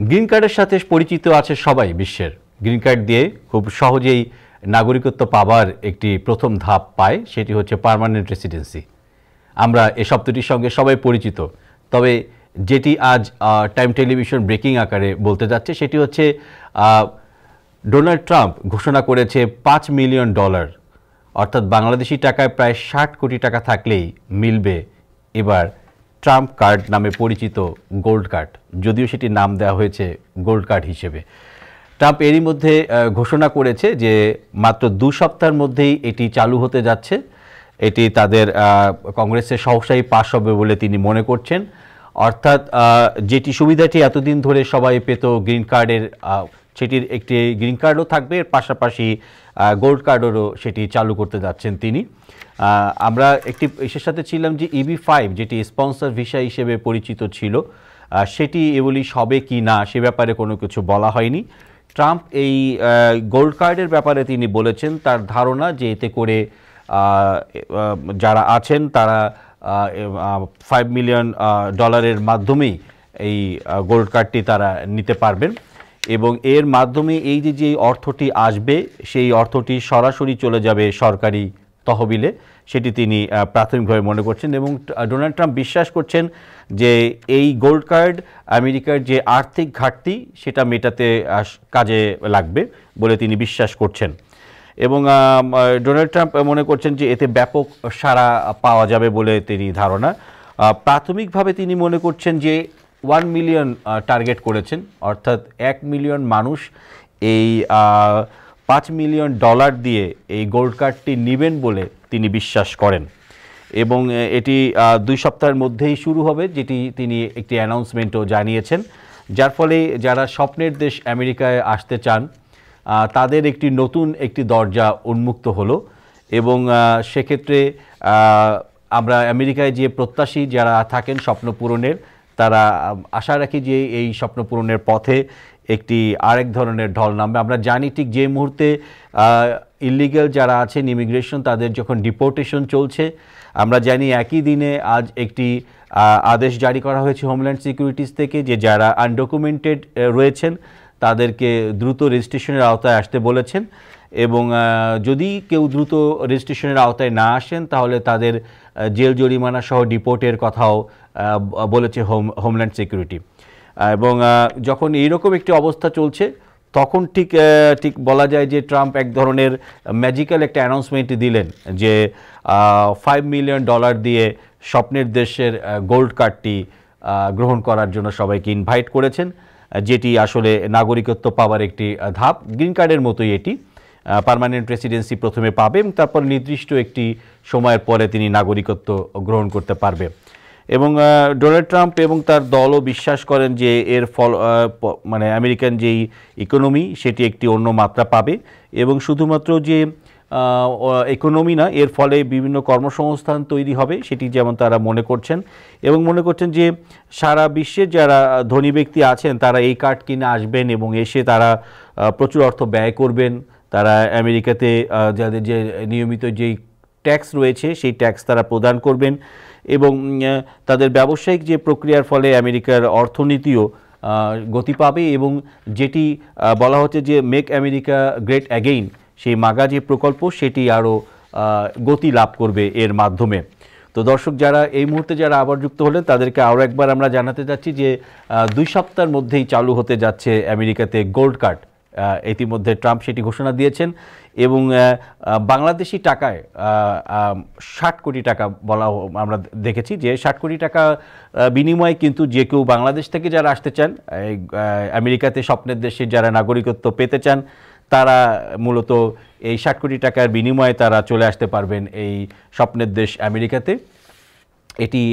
Green কার্ডের সাথে পরিচিত আছে সবাই বিশ্বের। গ্রিন কার্ড দিয়ে খুব সহজেই নাগরিকত্ব পাওয়ার একটি প্রথম ধাপ পায়, সেটি হচ্ছে পার্মানেন্ট রেসিডেন্সি। আমরা এই শব্দটির সঙ্গে সবাই পরিচিত, তবে যেটি আজ টাইম টেলিভিশন ব্রেকিং আকারে বলতে যাচ্ছে সেটি হচ্ছে ডোনাল্ড ট্রাম্প ঘোষণা করেছে $5 মিলিয়ন, অর্থাৎ বাংলাদেশি টাকায় প্রায় 60 কোটি টাকা থাকলেই মিলবে এবার ট্রাম্প কার্ড নামে পরিচিত গোল্ড কার্ড, যদিও সেটি নাম দেওয়া হয়েছে গোল্ড কার্ড হিসেবে। ট্রাম্প এরই মধ্যে ঘোষণা করেছে যে মাত্র 2 সপ্তাহের মধ্যেই এটি চালু হতে যাচ্ছে। এটি তাদের কংগ্রেসের সহসাই পাশ হবে বলে তিনি মনে করছেন। অর্থাৎ যেটি সুবিধাটি এতদিন ধরে সবাই পেত গ্রিন কার্ডের, সেটির একটি গ্রিন কার্ডও থাকবে, এর পাশাপাশি গোল্ড কার্ডেরও সেটি চালু করতে যাচ্ছেন তিনি। আমরা একটি এর সাথে ছিলাম যে EB-5 যেটি স্পন্সর ভিসা হিসেবে পরিচিত ছিল, সেটি এগুলি হবে কি না সে ব্যাপারে কোনো কিছু বলা হয়নি। ট্রাম্প এই গোল্ড কার্ডের ব্যাপারে তিনি বলেছেন তার ধারণা যে এতে করে যারা আছেন তারা $5 মিলিয়ন মাধ্যমেই এই গোল্ড কার্ডটি তারা নিতে পারবেন এবং এর মাধ্যমে এই যে অর্থটি আসবে সেই অর্থটি সরাসরি চলে যাবে সরকারি তহবিলে, সেটি তিনি প্রাথমিকভাবে মনে করছেন। এবং ডোনাল্ড ট্রাম্প বিশ্বাস করছেন যে এই গোল্ড কার্ড আমেরিকার যে আর্থিক ঘাটতি সেটা মেটাতে কাজে লাগবে বলে তিনি বিশ্বাস করছেন। এবং ডোনাল্ড ট্রাম্প মনে করছেন যে এতে ব্যাপক সাড়া পাওয়া যাবে বলে তিনি ধারণা। প্রাথমিকভাবে তিনি মনে করছেন যে 1 মিলিয়ন টার্গেট করেছেন, অর্থাৎ 1 মিলিয়ন মানুষ এই $5 মিলিয়ন দিয়ে এই গোল্ড কার্ডটি নেবেন বলে তিনি বিশ্বাস করেন। এবং এটি 2 সপ্তাহের মধ্যেই শুরু হবে, যেটি তিনি একটি অ্যানাউন্সমেন্টও জানিয়েছেন, যার ফলে যারা স্বপ্নের দেশ আমেরিকায় আসতে চান তাদের একটি নতুন একটি দরজা উন্মুক্ত হলো। এবং সেক্ষেত্রে আমরা আমেরিকায় যে প্রত্যাশী যারা থাকেন স্বপ্ন পূরণের, তারা আশা রাখি যে এই স্বপ্ন পূরণের পথে একটি আরেক ধরনের ঢল নামবে। আমরা জানি ঠিক যে মুহূর্তে ইলিগ্যাল যারা আছেন ইমিগ্রেশন তাদের যখন ডিপোর্টেশন চলছে, আমরা জানি একই দিনে আজ একটি আদেশ জারি করা হয়েছে হোমল্যান্ড সিকিউরিটিজ থেকে যে যারা আনডকুমেন্টেড রয়েছেন তাদেরকে দ্রুত রেজিস্ট্রেশনের আওতায় আসতে বলেছেন। এবং যদি কেউ দ্রুত রেজিস্ট্রেশনের আওতায় না আসেন তাহলে তাদের জেল জরিমানা সহ ডিপোর্টের কথাও বলেছে হোমল্যান্ড সিকিউরিটি। এবং যখন এইরকম একটি অবস্থা চলছে তখন ঠিক বলা যায় যে ট্রাম্প এক ধরনের ম্যাজিক্যাল একটা অ্যানাউন্সমেন্ট দিলেন যে $5 মিলিয়ন দিয়ে স্বপ্নের দেশের গোল্ড কার্ডটি গ্রহণ করার জন্য সবাইকে ইনভাইট করেছেন, যেটি আসলে নাগরিকত্ব পাওয়ার একটি ধাপ। গ্রিন কার্ডের মতোই এটি পার্মানেন্ট রেসিডেন্সি প্রথমে পাবে এবং তারপর নির্দিষ্ট একটি সময়ের পরে তিনি নাগরিকত্ব গ্রহণ করতে পারবে। এবং ডোনাল্ড ট্রাম্প এবং তার দলও বিশ্বাস করেন যে এর ফল মানে আমেরিকান যেই ইকোনমি সেটি একটি অন্য মাত্রা পাবে এবং শুধুমাত্র যে ইকোনমি না, এর ফলে বিভিন্ন কর্মসংস্থান তৈরি হবে সেটি যেমন তারা মনে করছেন। এবং মনে করছেন যে সারা বিশ্বের যারা ধনী ব্যক্তি আছেন তারা এই কার্ড কিনে আসবেন এবং এসে তারা প্রচুর অর্থ ব্যয় করবেন। তারা আমেরিকাতে যাদের যে নিয়মিত যেই ট্যাক্স রয়েছে সেই ট্যাক্স তারা প্রদান করবেন এবং তাদের ব্যবসায়িক যে প্রক্রিয়ার ফলে আমেরিকার অর্থনীতিও গতি পাবে। এবং যেটি বলা হচ্ছে যে মেক আমেরিকা গ্রেট অ্যাগেইন, সেই মাগা যে প্রকল্প সেটি আরও গতি লাভ করবে এর মাধ্যমে। তো দর্শক যারা এই মুহূর্তে যারা আবার যুক্ত হলেন তাদেরকে আরও একবার আমরা জানাতে চাচ্ছি যে 2 সপ্তাহের মধ্যেই চালু হতে যাচ্ছে আমেরিকাতে গোল্ড কার্ড। ইতিমধ্যে ট্রাম্প সেটি ঘোষণা দিয়েছেন এবং বাংলাদেশি টাকায় 60 কোটি টাকা বলা আমরা দেখেছি যে 60 কোটি টাকা বিনিময়ে কিন্তু যে কেউ বাংলাদেশ থেকে যারা আসতে চান আমেরিকাতে স্বপ্নের দেশে যারা নাগরিকত্ব পেতে চান তারা মূলত এই 60 কোটি টাকার বিনিময়ে তারা চলে আসতে পারবেন এই স্বপ্নের দেশ আমেরিকাতে, এটি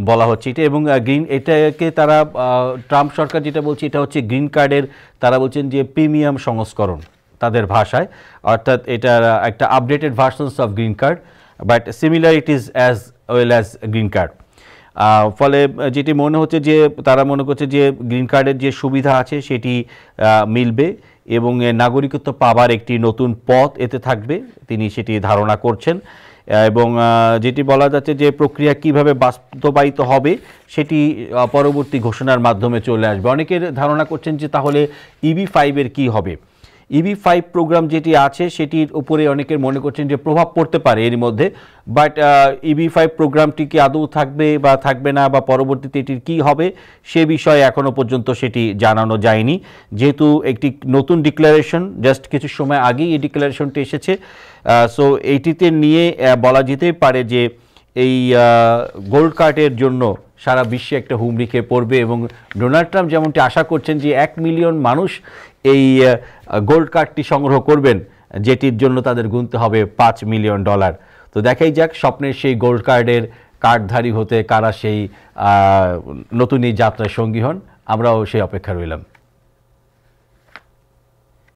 বলা হচ্ছে এটা। এবং এটাকে তারা ট্রাম্প সরকার যেটা বলছে এটা হচ্ছে গ্রিন কার্ডের, তারা বলছেন যে প্রিমিয়াম সংস্করণ তাদের ভাষায়, অর্থাৎ এটা একটা updated versions of green card but similarities as well as green card. ফলে যেটি মনে হচ্ছে যে তারা মনে করছে যে গ্রিন কার্ডের যে সুবিধা আছে সেটি মিলবে এবং নাগরিকত্ব পাবার একটি নতুন পথ এতে থাকবে, তিনি সেটি ধারণা করছেন। এবং যেটি বলা যাচ্ছে যে প্রক্রিয়া কিভাবে বাস্তবায়িত হবে সেটি পরবর্তী ঘোষণার মাধ্যমে চলে আসবে। অনেকের ধারণা করছেন যে তাহলে EB-5 কি হবে। EB-5 প্রোগ্রাম যেটি আছে সেটির উপরে অনেকের মনে করছেন যে প্রভাব পড়তে পারে এর মধ্যে, বাট EB-5 প্রোগ্রামটি কি আদৌ থাকবে বা থাকবে না, বা পরবর্তীতে এটির কী হবে সে বিষয়ে এখনও পর্যন্ত সেটি জানানো যায়নি। যেহেতু একটি নতুন ডিক্লারেশন জাস্ট কিছু সময় আগেই এই ডিক্লারেশনটি এসেছে, সো এইটিতে নিয়ে বলা যেতেই পারে যে এই গোল্ড কার্ডের জন্য সারা বিশ্বে একটা হুমড়ি খেয়ে পড়বে, এবং ডোনাল্ড ট্রাম্প যেমনটি আশা করছেন যে 1 মিলিয়ন মানুষ এই গোল্ড কার্ডটি সংগ্রহ করবেন, যেটির জন্য তাদের গুনতে হবে $5 মিলিয়ন। তো দেখাই যাক স্বপ্নের সেই গোল্ড কার্ডের কার্ডধারী হতে কারা সেই নতুন এই যাত্রায় সঙ্গী হন। আমরাও সেই অপেক্ষা রইলাম।